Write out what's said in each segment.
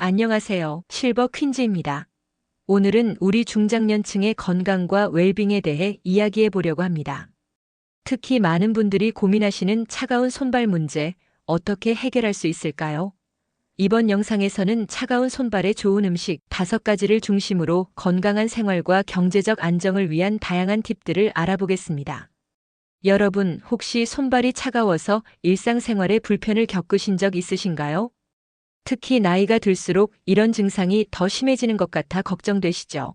안녕하세요. 실버 퀸즈입니다. 오늘은 우리 중장년층의 건강과 웰빙에 대해 이야기해 보려고 합니다. 특히 많은 분들이 고민하시는 차가운 손발 문제, 어떻게 해결할 수 있을까요? 이번 영상에서는 차가운 손발에 좋은 음식 5가지를 중심으로 건강한 생활과 경제적 안정을 위한 다양한 팁들을 알아보겠습니다. 여러분, 혹시 손발이 차가워서 일상생활에 불편을 겪으신 적 있으신가요? 특히 나이가 들수록 이런 증상이 더 심해지는 것 같아 걱정되시죠?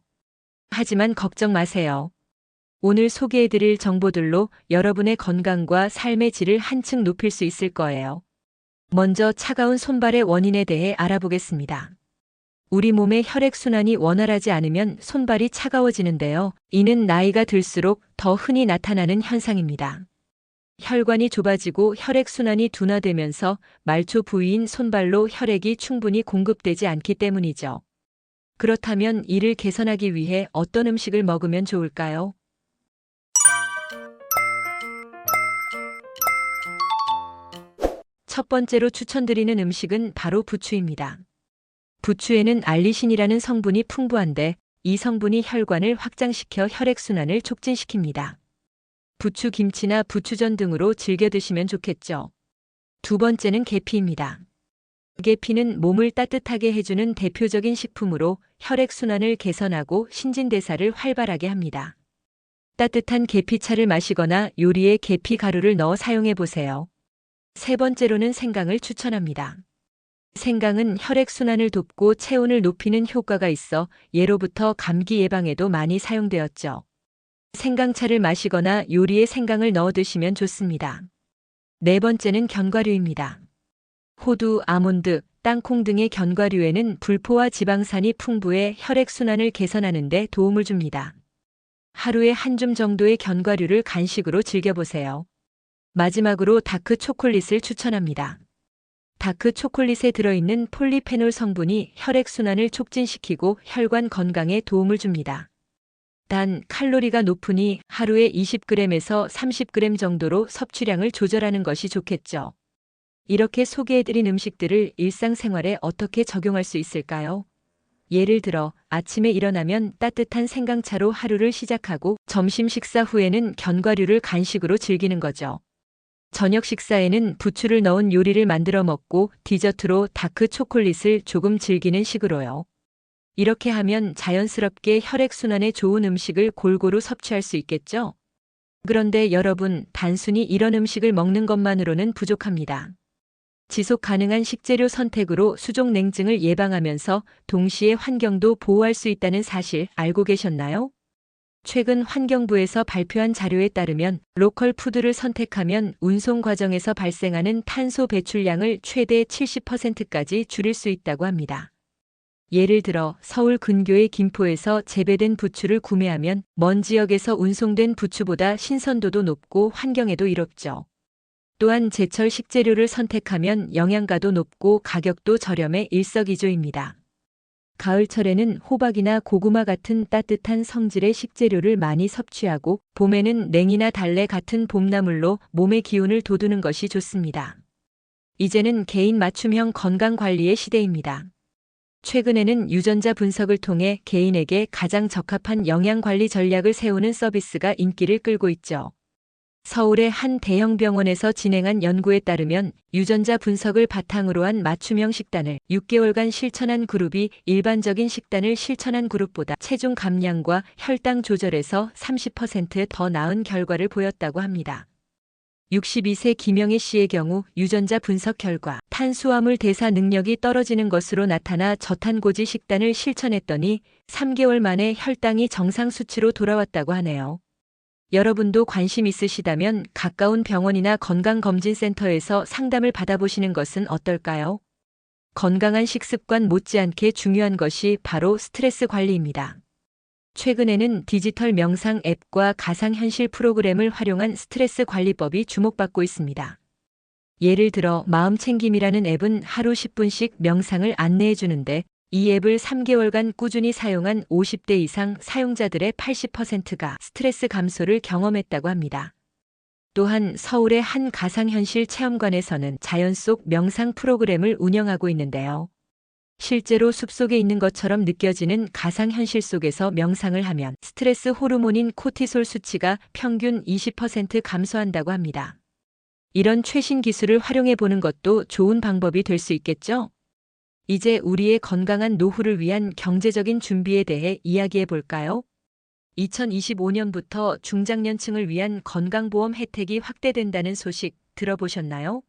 하지만 걱정 마세요. 오늘 소개해드릴 정보들로 여러분의 건강과 삶의 질을 한층 높일 수 있을 거예요. 먼저 차가운 손발의 원인에 대해 알아보겠습니다. 우리 몸의 혈액순환이 원활하지 않으면 손발이 차가워지는데요. 이는 나이가 들수록 더 흔히 나타나는 현상입니다. 혈관이 좁아지고 혈액순환이 둔화되면서 말초 부위인 손발로 혈액이 충분히 공급되지 않기 때문이죠. 그렇다면 이를 개선하기 위해 어떤 음식을 먹으면 좋을까요? 첫 번째로 추천드리는 음식은 바로 부추입니다. 부추에는 알리신이라는 성분이 풍부한데 이 성분이 혈관을 확장시켜 혈액순환을 촉진시킵니다. 부추 김치나 부추전 등으로 즐겨 드시면 좋겠죠. 두 번째는 계피입니다. 계피는 몸을 따뜻하게 해주는 대표적인 식품으로 혈액순환을 개선하고 신진대사를 활발하게 합니다. 따뜻한 계피차를 마시거나 요리에 계피 가루를 넣어 사용해 보세요. 세 번째로는 생강을 추천합니다. 생강은 혈액순환을 돕고 체온을 높이는 효과가 있어 예로부터 감기 예방에도 많이 사용되었죠. 생강차를 마시거나 요리에 생강을 넣어 드시면 좋습니다. 네 번째는 견과류입니다. 호두, 아몬드, 땅콩 등의 견과류에는 불포화 지방산이 풍부해 혈액순환을 개선하는 데 도움을 줍니다. 하루에 한 줌 정도의 견과류를 간식으로 즐겨보세요. 마지막으로 다크 초콜릿을 추천합니다. 다크 초콜릿에 들어있는 폴리페놀 성분이 혈액순환을 촉진시키고 혈관 건강에 도움을 줍니다. 단, 칼로리가 높으니 하루에 20g에서 30g 정도로 섭취량을 조절하는 것이 좋겠죠. 이렇게 소개해드린 음식들을 일상생활에 어떻게 적용할 수 있을까요? 예를 들어, 아침에 일어나면 따뜻한 생강차로 하루를 시작하고 점심 식사 후에는 견과류를 간식으로 즐기는 거죠. 저녁 식사에는 부추를 넣은 요리를 만들어 먹고 디저트로 다크 초콜릿을 조금 즐기는 식으로요. 이렇게 하면 자연스럽게 혈액순환에 좋은 음식을 골고루 섭취할 수 있겠죠? 그런데 여러분, 단순히 이런 음식을 먹는 것만으로는 부족합니다. 지속 가능한 식재료 선택으로 수족 냉증을 예방하면서 동시에 환경도 보호할 수 있다는 사실 알고 계셨나요? 최근 환경부에서 발표한 자료에 따르면 로컬 푸드를 선택하면 운송 과정에서 발생하는 탄소 배출량을 최대 70%까지 줄일 수 있다고 합니다. 예를 들어 서울 근교의 김포에서 재배된 부추를 구매하면 먼 지역에서 운송된 부추보다 신선도도 높고 환경에도 이롭죠. 또한 제철 식재료를 선택하면 영양가도 높고 가격도 저렴해 일석이조입니다. 가을철에는 호박이나 고구마 같은 따뜻한 성질의 식재료를 많이 섭취하고 봄에는 냉이나 달래 같은 봄나물로 몸의 기운을 돋우는 것이 좋습니다. 이제는 개인 맞춤형 건강관리의 시대입니다. 최근에는 유전자 분석을 통해 개인에게 가장 적합한 영양관리 전략을 세우는 서비스가 인기를 끌고 있죠. 서울의 한 대형 병원에서 진행한 연구에 따르면 유전자 분석을 바탕으로 한 맞춤형 식단을 6개월간 실천한 그룹이 일반적인 식단을 실천한 그룹보다 체중 감량과 혈당 조절에서 30% 더 나은 결과를 보였다고 합니다. 62세 김영애 씨의 경우 유전자 분석 결과 탄수화물 대사 능력이 떨어지는 것으로 나타나 저탄고지 식단을 실천했더니 3개월 만에 혈당이 정상 수치로 돌아왔다고 하네요. 여러분도 관심 있으시다면 가까운 병원이나 건강검진센터에서 상담을 받아보시는 것은 어떨까요? 건강한 식습관 못지않게 중요한 것이 바로 스트레스 관리입니다. 최근에는 디지털 명상 앱과 가상현실 프로그램을 활용한 스트레스 관리법이 주목받고 있습니다. 예를 들어 마음챙김이라는 앱은 하루 10분씩 명상을 안내해 주는데 이 앱을 3개월간 꾸준히 사용한 50대 이상 사용자들의 80%가 스트레스 감소를 경험했다고 합니다. 또한 서울의 한 가상현실 체험관에서는 자연 속 명상 프로그램을 운영하고 있는데요. 실제로 숲속에 있는 것처럼 느껴지는 가상현실 속에서 명상을 하면 스트레스 호르몬인 코티솔 수치가 평균 20% 감소한다고 합니다. 이런 최신 기술을 활용해 보는 것도 좋은 방법이 될 수 있겠죠? 이제 우리의 건강한 노후를 위한 경제적인 준비에 대해 이야기해 볼까요? 2025년부터 중장년층을 위한 건강보험 혜택이 확대된다는 소식 들어보셨나요?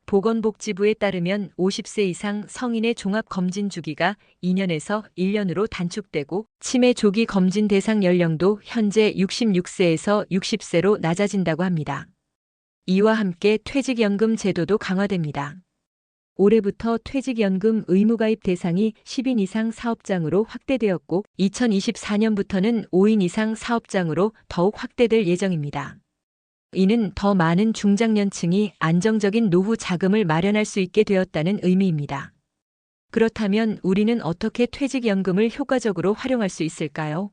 보건복지부에 따르면 50세 이상 성인의 종합검진 주기가 2년에서 1년으로 단축되고 치매 조기 검진 대상 연령도 현재 66세에서 60세로 낮아진다고 합니다. 이와 함께 퇴직연금 제도도 강화됩니다. 올해부터 퇴직연금 의무가입 대상이 10인 이상 사업장으로 확대되었고 2024년부터는 5인 이상 사업장으로 더욱 확대될 예정입니다. 이는 더 많은 중장년층이 안정적인 노후 자금을 마련할 수 있게 되었다는 의미입니다. 그렇다면 우리는 어떻게 퇴직연금을 효과적으로 활용할 수 있을까요?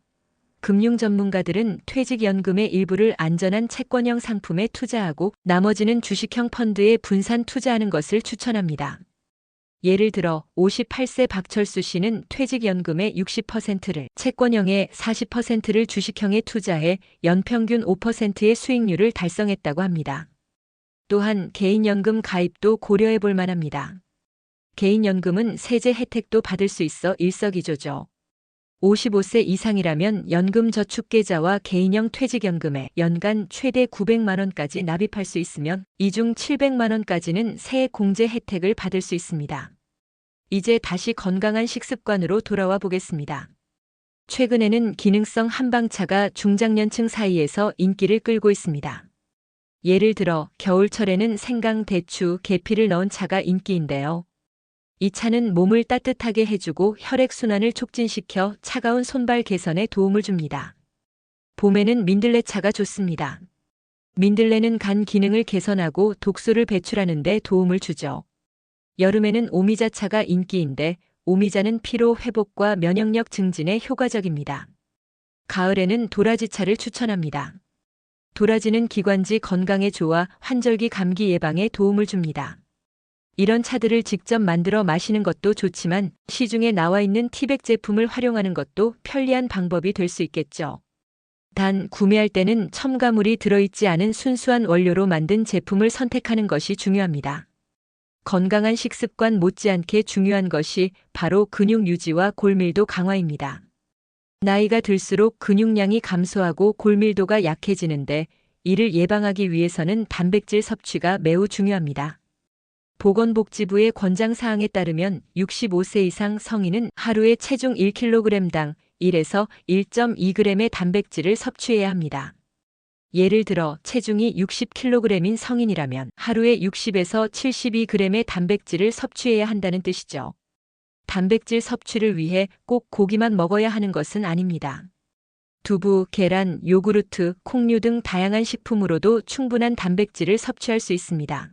금융 전문가들은 퇴직연금의 일부를 안전한 채권형 상품에 투자하고 나머지는 주식형 펀드에 분산 투자하는 것을 추천합니다. 예를 들어 58세 박철수 씨는 퇴직연금의 60%를 채권형에 40%를 주식형에 투자해 연평균 5%의 수익률을 달성했다고 합니다. 또한 개인연금 가입도 고려해 볼 만합니다. 개인연금은 세제 혜택도 받을 수 있어 일석이조죠. 55세 이상이라면 연금저축계좌와 개인형 퇴직연금에 연간 최대 900만 원까지 납입할 수 있으면 이 중 700만 원까지는 세액공제 혜택을 받을 수 있습니다. 이제 다시 건강한 식습관으로 돌아와 보겠습니다. 최근에는 기능성 한방차가 중장년층 사이에서 인기를 끌고 있습니다. 예를 들어 겨울철에는 생강, 대추, 계피를 넣은 차가 인기인데요. 이 차는 몸을 따뜻하게 해주고 혈액순환을 촉진시켜 차가운 손발 개선에 도움을 줍니다. 봄에는 민들레차가 좋습니다. 민들레는 간 기능을 개선하고 독소를 배출하는 데 도움을 주죠. 여름에는 오미자차가 인기인데 오미자는 피로 회복과 면역력 증진에 효과적입니다. 가을에는 도라지차를 추천합니다. 도라지는 기관지 건강에 좋아 환절기 감기 예방에 도움을 줍니다. 이런 차들을 직접 만들어 마시는 것도 좋지만 시중에 나와 있는 티백 제품을 활용하는 것도 편리한 방법이 될 수 있겠죠. 단 구매할 때는 첨가물이 들어있지 않은 순수한 원료로 만든 제품을 선택하는 것이 중요합니다. 건강한 식습관 못지않게 중요한 것이 바로 근육 유지와 골밀도 강화입니다. 나이가 들수록 근육량이 감소하고 골밀도가 약해지는데 이를 예방하기 위해서는 단백질 섭취가 매우 중요합니다. 보건복지부의 권장사항에 따르면 65세 이상 성인은 하루에 체중 1kg당 1에서 1.2g의 단백질을 섭취해야 합니다. 예를 들어 체중이 60kg인 성인이라면 하루에 60에서 72g의 단백질을 섭취해야 한다는 뜻이죠. 단백질 섭취를 위해 꼭 고기만 먹어야 하는 것은 아닙니다. 두부, 계란, 요구르트, 콩류 등 다양한 식품으로도 충분한 단백질을 섭취할 수 있습니다.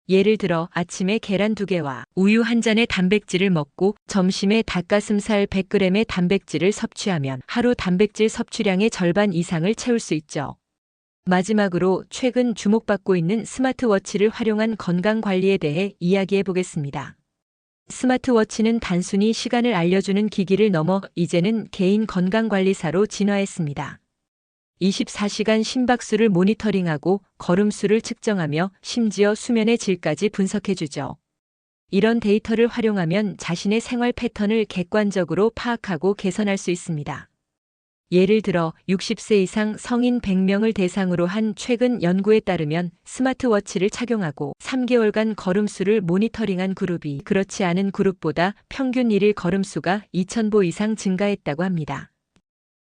예를 들어 아침에 계란 2개와 우유 1잔의 단백질을 먹고 점심에 닭가슴살 100g의 단백질을 섭취하면 하루 단백질 섭취량의 절반 이상을 채울 수 있죠. 마지막으로 최근 주목받고 있는 스마트워치를 활용한 건강관리에 대해 이야기해 보겠습니다. 스마트워치는 단순히 시간을 알려주는 기기를 넘어 이제는 개인 건강관리사로 진화했습니다. 24시간 심박수를 모니터링하고 걸음수를 측정하며 심지어 수면의 질까지 분석해주죠. 이런 데이터를 활용하면 자신의 생활 패턴을 객관적으로 파악하고 개선할 수 있습니다. 예를 들어 60세 이상 성인 100명을 대상으로 한 최근 연구에 따르면 스마트워치를 착용하고 3개월간 걸음수를 모니터링한 그룹이 그렇지 않은 그룹보다 평균 1일 걸음수가 2,000보 이상 증가했다고 합니다.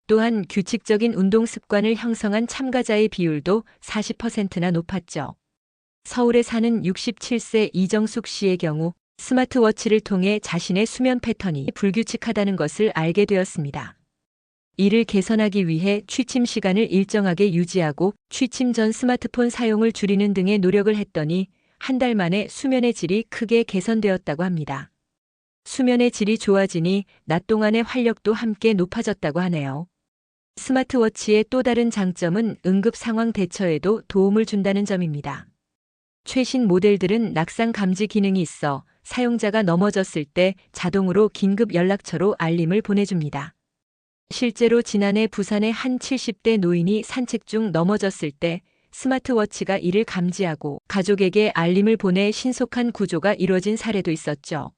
또한 규칙적인 운동 습관을 형성한 참가자의 비율도 40%나 높았죠. 서울에 사는 67세 이정숙 씨의 경우 스마트워치를 통해 자신의 수면 패턴이 불규칙하다는 것을 알게 되었습니다. 이를 개선하기 위해 취침 시간을 일정하게 유지하고 취침 전 스마트폰 사용을 줄이는 등의 노력을 했더니 한 달 만에 수면의 질이 크게 개선되었다고 합니다. 수면의 질이 좋아지니 낮 동안의 활력도 함께 높아졌다고 하네요. 스마트워치의 또 다른 장점은 응급 상황 대처에도 도움을 준다는 점입니다. 최신 모델들은 낙상 감지 기능이 있어 사용자가 넘어졌을 때 자동으로 긴급 연락처로 알림을 보내줍니다. 실제로 지난해 부산의 한 70대 노인이 산책 중 넘어졌을 때 스마트워치가 이를 감지하고 가족에게 알림을 보내 신속한 구조가 이뤄진 사례도 있었죠.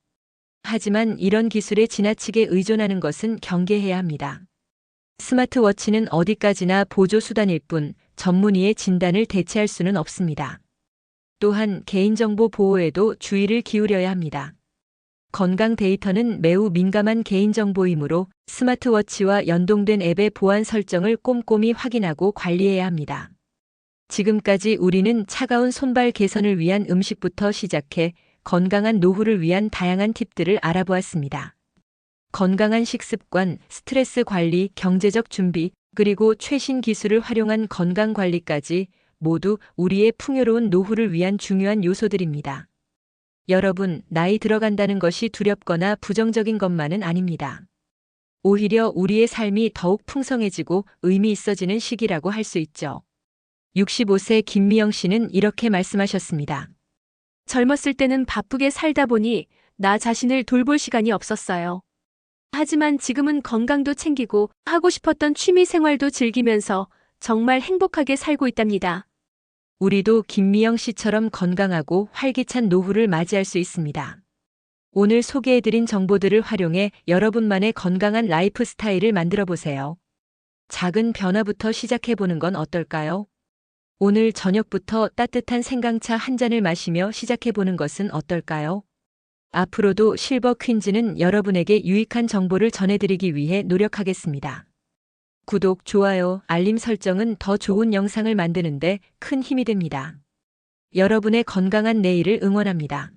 하지만 이런 기술에 지나치게 의존하는 것은 경계해야 합니다. 스마트워치는 어디까지나 보조수단일 뿐 전문의의 진단을 대체할 수는 없습니다. 또한 개인정보 보호에도 주의를 기울여야 합니다. 건강 데이터는 매우 민감한 개인정보이므로 스마트워치와 연동된 앱의 보안 설정을 꼼꼼히 확인하고 관리해야 합니다. 지금까지 우리는 차가운 손발 개선을 위한 음식부터 시작해 건강한 노후를 위한 다양한 팁들을 알아보았습니다. 건강한 식습관, 스트레스 관리, 경제적 준비, 그리고 최신 기술을 활용한 건강 관리까지 모두 우리의 풍요로운 노후를 위한 중요한 요소들입니다. 여러분, 나이 들어간다는 것이 두렵거나 부정적인 것만은 아닙니다. 오히려 우리의 삶이 더욱 풍성해지고 의미 있어지는 시기라고 할 수 있죠. 65세 김미영 씨는 이렇게 말씀하셨습니다. 젊었을 때는 바쁘게 살다 보니 나 자신을 돌볼 시간이 없었어요. 하지만 지금은 건강도 챙기고 하고 싶었던 취미 생활도 즐기면서 정말 행복하게 살고 있답니다. 우리도 김미영 씨처럼 건강하고 활기찬 노후를 맞이할 수 있습니다. 오늘 소개해드린 정보들을 활용해 여러분만의 건강한 라이프 스타일을 만들어 보세요. 작은 변화부터 시작해보는 건 어떨까요? 오늘 저녁부터 따뜻한 생강차 한 잔을 마시며 시작해보는 것은 어떨까요? 앞으로도 실버 퀸즈는 여러분에게 유익한 정보를 전해드리기 위해 노력하겠습니다. 구독, 좋아요, 알림 설정은 더 좋은 영상을 만드는데 큰 힘이 됩니다. 여러분의 건강한 내일을 응원합니다.